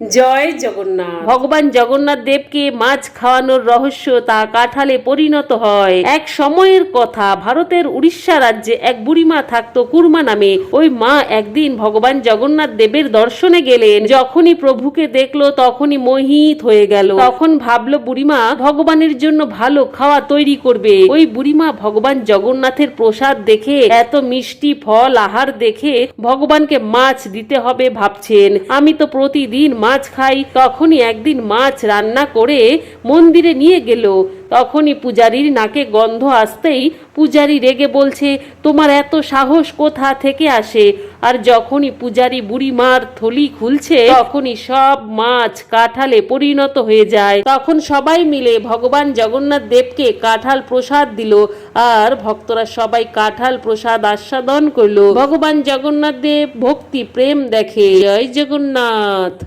জয় জগন্নাথ। ভগবান জগন্নাথ দেবকে মাছ খাওয়ানোর রহস্য তা কাঁঠালে পরিণত হয়। এক সময়ের কথা, ভারতের উড়িষ্যা রাজ্যে এক বুড়িমা থাকতো কুর্মা নামে। ওই মা একদিন ভগবান জগন্নাথ দেবের দর্শনে গেলেন। যখনই প্রভুকে দেখলো তখনই মোহিত হয়ে গেল। তখন ভাবলো বুড়িমা ভগবানের জন্য ভালো খাওয়া তৈরি করবে। ওই বুড়িমা ভগবান জগন্নাথের প্রসাদ দেখে, এত মিষ্টি ফল আহার দেখে ভগবানকে মাছ দিতে হবে ভাবছেন। আমি তো প্রতিদিন মাছ খাই। তখনই একদিন মাছ রান্না করে মন্দিরে নিয়ে গেল। তখনই পূজারীর নাকে গন্ধ আসতেই পূজারী রেগে বলছে, তোমার এত সাহস কোথা থেকে আসে? আর যখনই পূজারী বুড়িমার থলি খুলছে তখনই সব মাছ কাঁঠালে পরিণত হয়ে যায়। তখন সবাই মিলে ভগবান জগন্নাথ দেবকে কাঁঠাল প্রসাদ দিল আর ভক্তরা সবাই কাঁঠাল প্রসাদ আস্বাদন করলো। ভগবান জগন্নাথ দেব ভক্তি প্রেম দেখে। জয় জগন্নাথ।